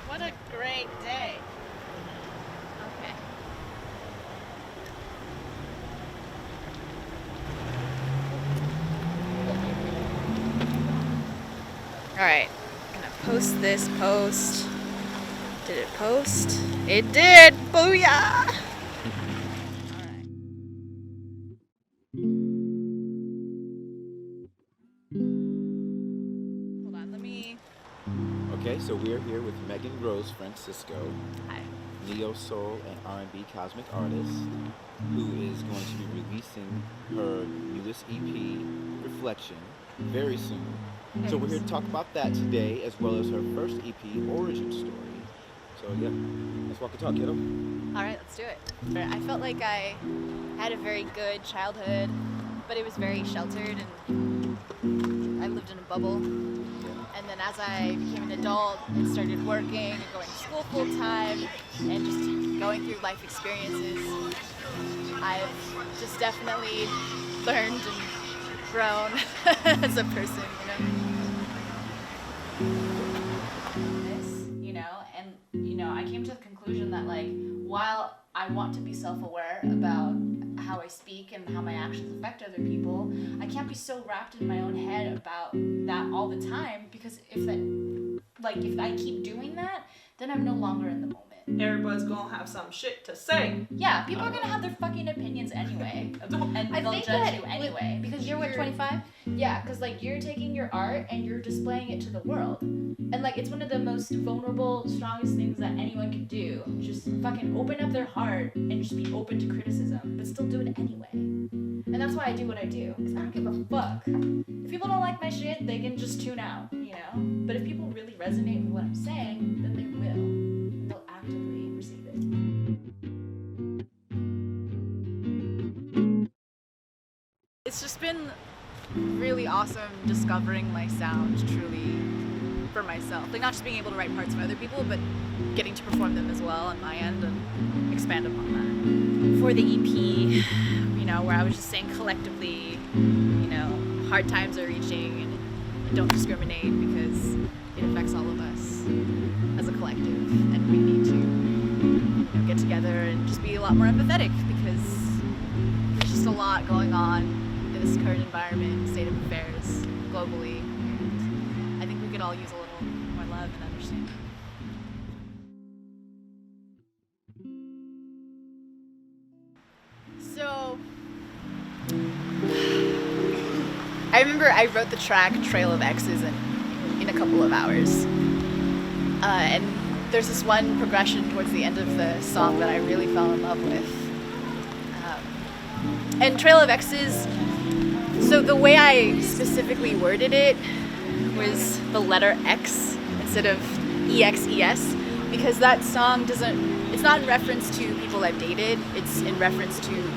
What a great day. Okay. Alright, I'm gonna post this post. Did it post? It did! Booyah! Alright. Hold on, let me... Okay, so we're here with Megan Rose Francisco, Hi. neo soul and R&B cosmic artist, who is going to be releasing her newest EP, Reflection, very soon. So we're here to talk about that today, as well as her first EP, Origin Story. So yeah, let's walk and talk, kiddo. Alright, let's do it. I felt like I had a very good childhood, but it was very sheltered, and I lived in a bubble. And then as I became an adult and started working and going to school full time and just going through life experiences, I've just definitely learned and grown as a person, I came to the conclusion that, like, while I want to be self-aware about how I speak and how my actions affect other people, I can't be so wrapped in my own head about that all the time, because if I keep doing that, then I'm no longer in the moment. Everybody's gonna have some shit to say. Yeah, people are gonna have their fucking opinions anyway, and they'll judge you anyway. Because you're 25? Yeah, because, like, you're taking your art and you're displaying it to the world. And, like, it's one of the most vulnerable, strongest things that anyone can do. Just fucking open up their heart and just be open to criticism, but still do it anyway. And that's why I do what I do, because I don't give a fuck. If people don't like my shit, they can just tune out, But if people really resonate with what I'm saying, then they will. And they'll actively receive it. It's just been really awesome discovering my sound truly for myself. Like, not just being able to write parts for other people, but getting to perform them as well on my end and expand upon that. For the EP, where I was just saying collectively, hard times are reaching, and don't discriminate, because it affects all of us as a collective, and we need to get together and just be a lot more empathetic, because there's just a lot going on in this current environment, state of affairs globally, and I think we could all use a little more love and understanding. So, I remember I wrote the track Trail of X's in a couple of hours. And there's this one progression towards the end of the song that I really fell in love with. And Trail of X's, so the way I specifically worded it was the letter X instead of EXES, because that song it's not in reference to people I've dated, it's in reference to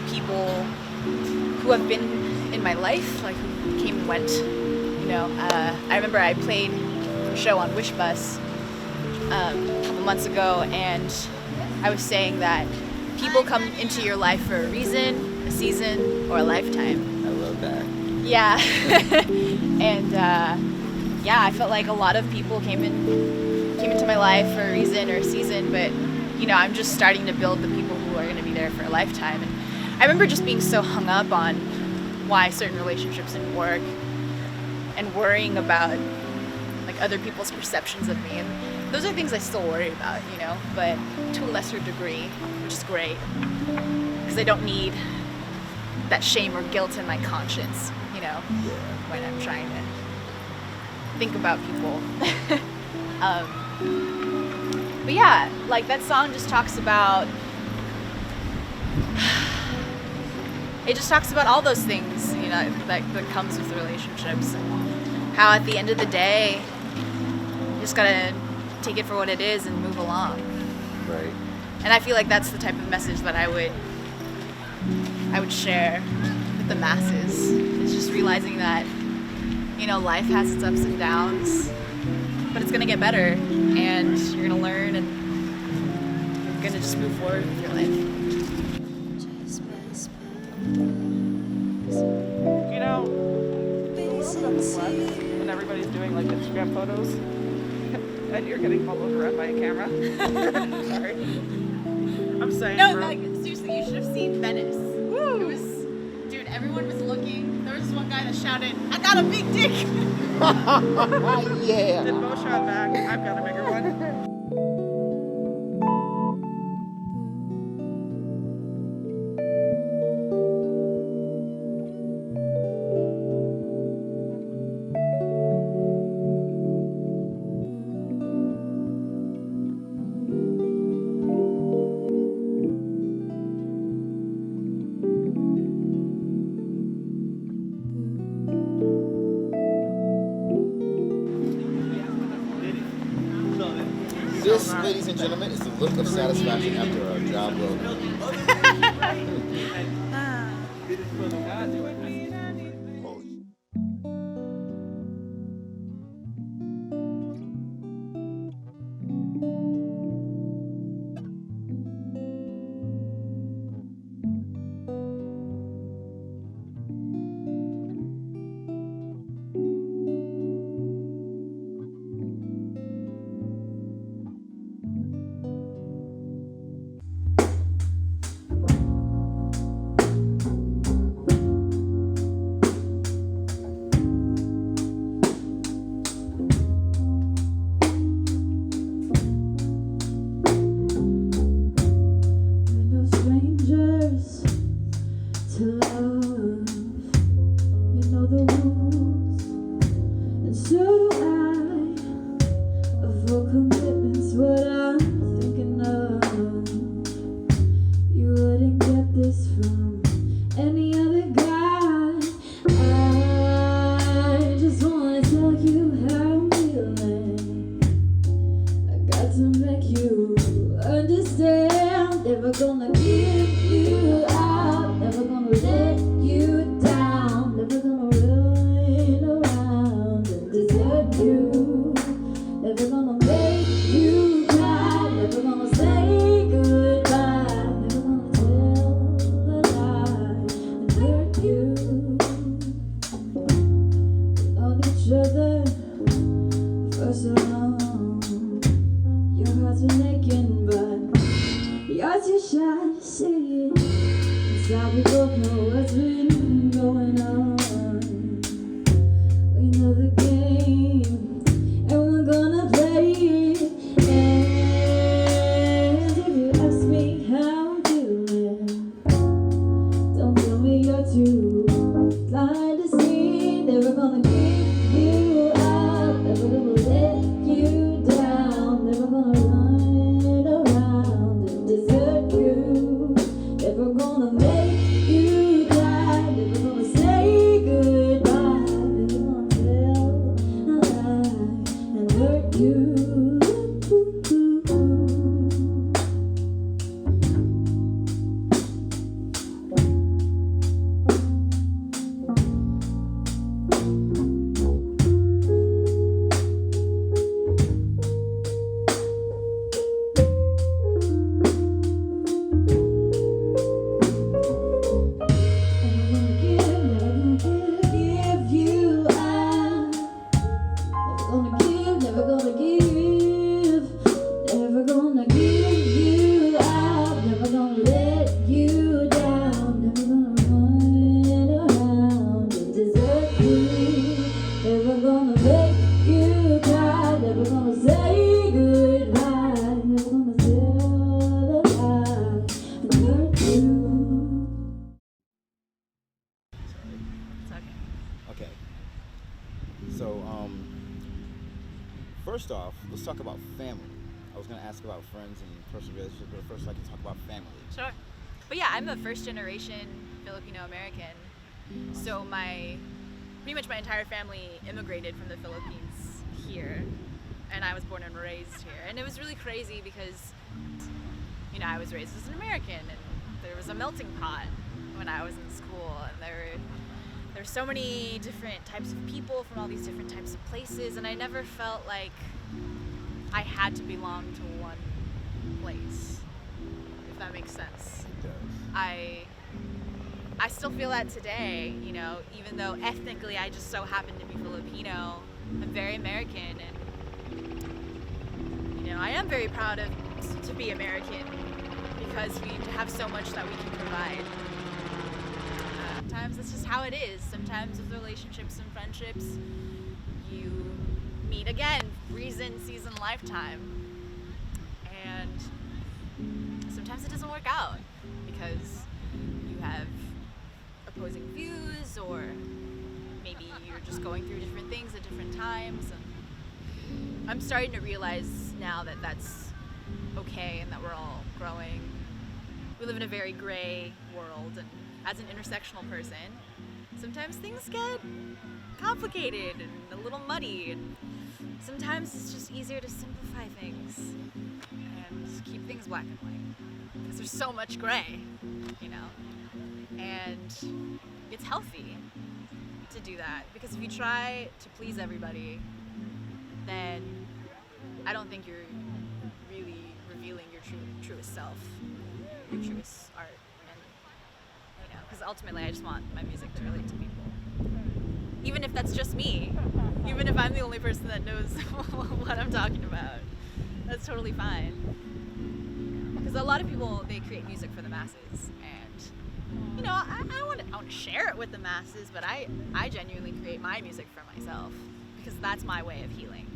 people who have been in my life, like who came and went. I remember I played a show on Wish Bus a couple months ago, and I was saying that people come into your life for a reason, a season, or a lifetime. I love that. Yeah. And I felt like a lot of people came into my life for a reason or a season, but I'm just starting to build the people who are going to be there for a lifetime. And I remember just being so hung up on why certain relationships didn't work, and worrying about, like, other people's perceptions of me. And those are things I still worry about, but to a lesser degree, which is great, because I don't need that shame or guilt in my conscience, when I'm trying to think about people. But yeah, like, that song just talks about all those things, that comes with relationships, and how at the end of the day, you just gotta take it for what it is and move along. Right. And I feel like that's the type of message that I would share with the masses. It's just realizing that, life has its ups and downs, but it's gonna get better, and you're gonna learn, and you're gonna just move forward with your life. The world doesn't work when everybody's doing like Instagram photos, and you're getting followed around by a camera. Sorry. I'm saying. No, bro. like seriously, you should have seen Venice. Woo! It was, dude. Everyone was looking. There was this one guy that shouted, "I got a big dick." Yeah. Then Bo shot back. I've got a bigger one. This, ladies and gentlemen, is the look of satisfaction after a job well done. Okay. So, first off, let's talk about family. I was going to ask about friends and personal relationships, but first I'd like to talk about family. Sure. But yeah, I'm a first generation Filipino American. So pretty much my entire family immigrated from the Philippines here. And I was born and raised here. And it was really crazy because, you know, I was raised as an American and there was a melting pot when I was in school. And there were so many different types of people from all these different types of places. And I never felt like I had to belong to one place, if that makes sense. It does. I still feel that today, you know, even though ethnically I just so happen to be Filipino, I'm very American, and I am very proud to be American because we have so much that we can provide. Sometimes that's just how it is. Sometimes with relationships and friendships, you meet again, reason, season, lifetime, and sometimes it doesn't work out because you have opposing views, or maybe you're just going through different things at different times. And I'm starting to realize now that that's okay and that we're all growing. We live in a very gray world, and as an intersectional person, sometimes things get complicated and a little muddy, and sometimes it's just easier to simplify things and keep things black and white because there's so much gray, and it's healthy to do that, because if you try to please everybody, then I don't think you're really revealing your truest self, your truest art, and because ultimately I just want my music to relate to people, even if that's just me, even if I'm the only person that knows what I'm talking about. That's totally fine, because a lot of people, they create music for the masses, and I want to share it with the masses, but I genuinely create my music for myself because that's my way of healing.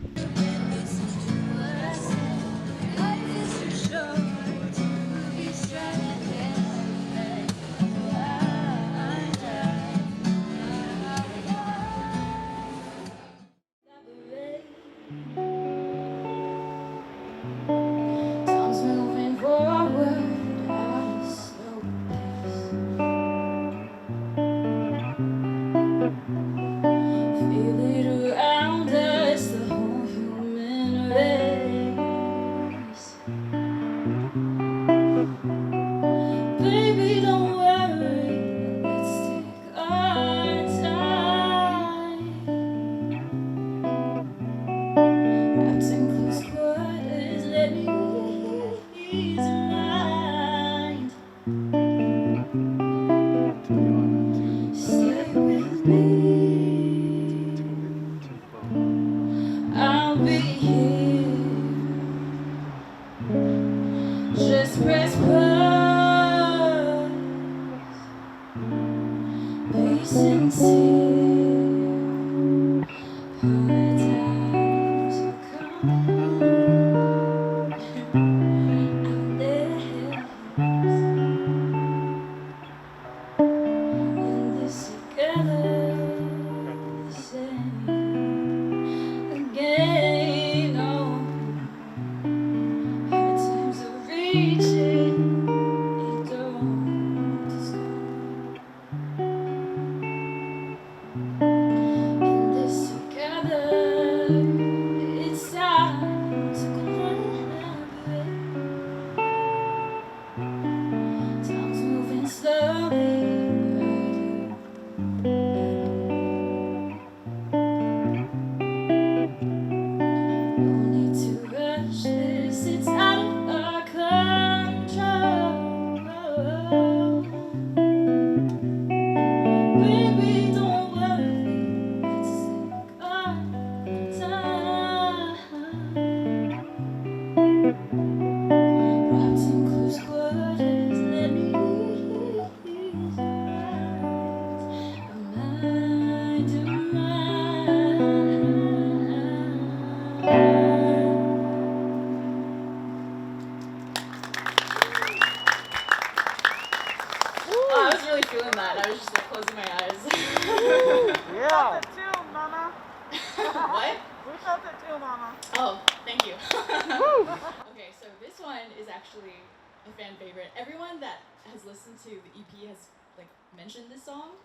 Mentioned this song,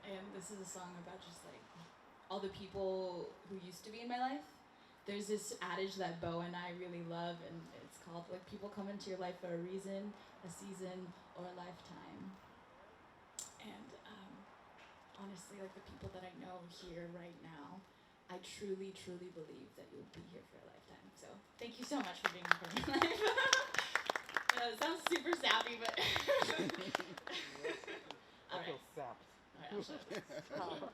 and this is a song about just like all the people who used to be in my life. There's this adage that Bo and I really love, and it's called like people come into your life for a reason, a season, or a lifetime. And honestly, like the people that I know here right now, I truly believe that you'll be here for a lifetime. So thank you so much for being a part of my life. It sounds super sappy, but all right. I feel sapped. All right, I'll shut up.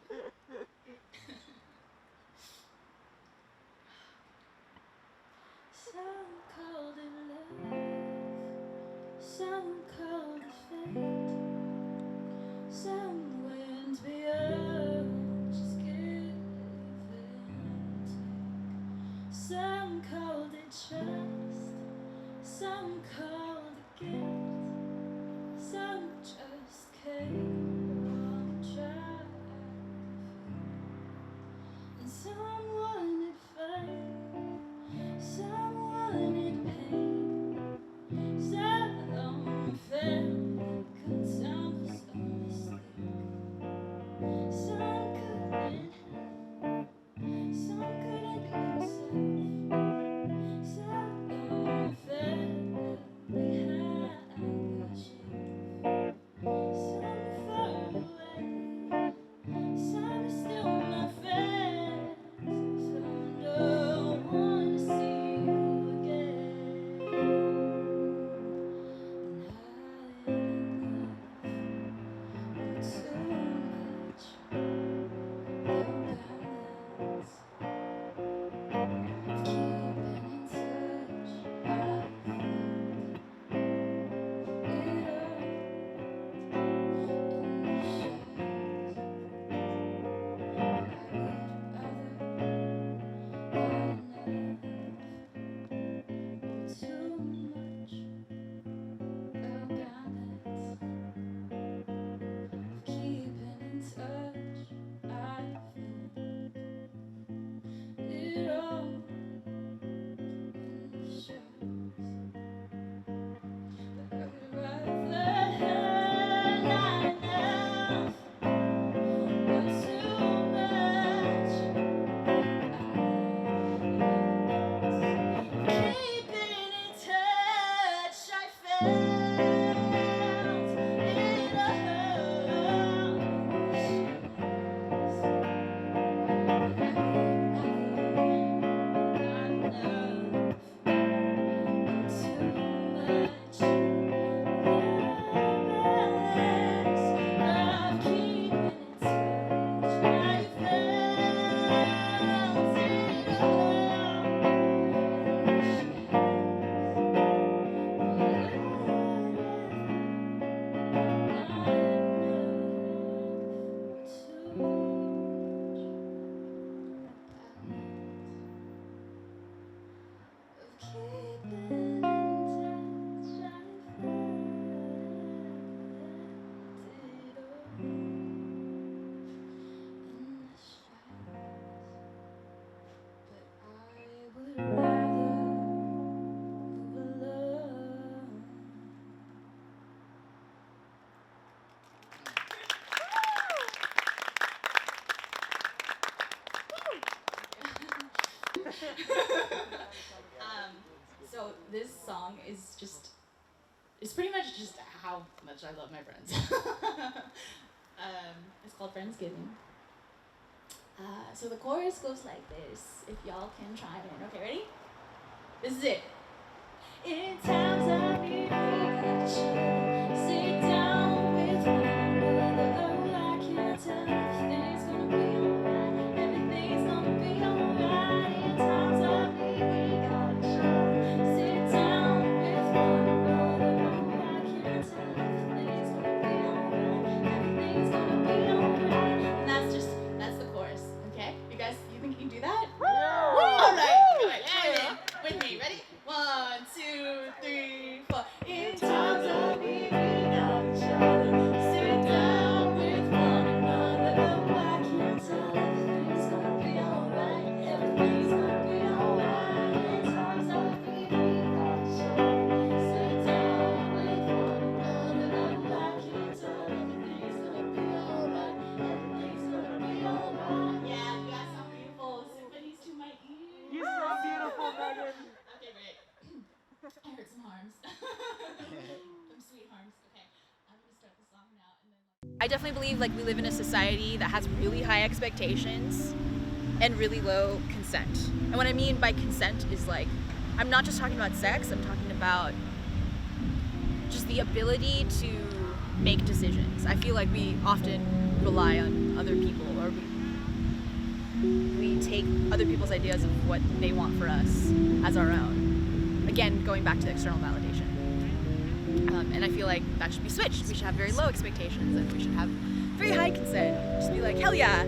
Some call it fate, some went beyond just give and take. Some called it trust, some called it guilt, some just came on track, and some wanted fame, some wanted pain. Some felt good, some was a mistake. Some couldn't help, some couldn't be themselves. Some felt behind the shape. Some far away, some are still my friends. Some don't want to see you again. So this song is it's pretty much just how much I love my friends. It's called Friendsgiving. So the chorus goes like this, if y'all can chime in. Okay, ready? This is it. In times of need, we gotta chill. Sit down with one another. Oh, I can't tell if things gonna be alright. Everything's gonna be alright. In times of need, we gotta chill. Sit down with one another. Oh, I can't tell if things gonna be alright. Everything's gonna be alright. And that's the chorus. Okay, you think you can do that? Woo! All right, good. And with me, ready? 1, 2, 3, 4. In times of need, we got each other. Sit down with one another. Oh, I can't tell if things gonna be alright. Everything's gonna be alright. In times of need, we got each other. Sit down with one another. Oh, I can't tell if everything's gonna be alright. Everything's gonna be alright. Yeah, you guys sound beautiful. Symphonies to my ears. You're so beautiful, Megan. Okay, great. I heard some harms. Some sweet harms. Okay, I'm gonna start the song now and then. I definitely believe like we live in a society that has really high expectations and really low consent. And what I mean by consent is like, I'm not just talking about sex, I'm talking about just the ability to make decisions. I feel like we often rely on other people, or we take other people's ideas of what they want for us as our own. Again, going back to the external validation. And And I feel like that should be switched. We should have very low expectations and we should have very high consent. Just be like, hell yeah,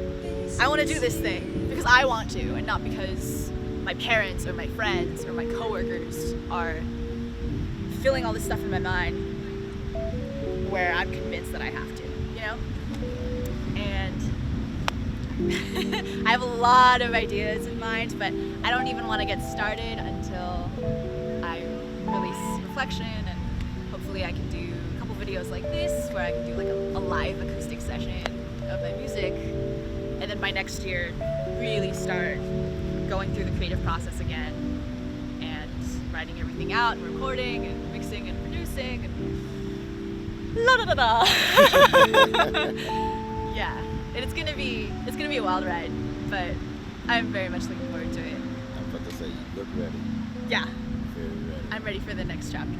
I want to do this thing because I want to, and not because my parents or my friends or my coworkers are filling all this stuff in my mind where I'm convinced that I have to, you know? And I have a lot of ideas in mind, but I don't even want to get started until I release Reflection, and hopefully I can do a couple videos like this where I can do like a live acoustic session of my music, and then by next year really start going through the creative process again and writing everything out and recording and mixing and producing and la da da da. Yeah, and it's gonna be a wild ride, but I'm very much looking forward to it. I'm about to say, you look ready. Yeah, Very ready. I'm ready for the next chapter.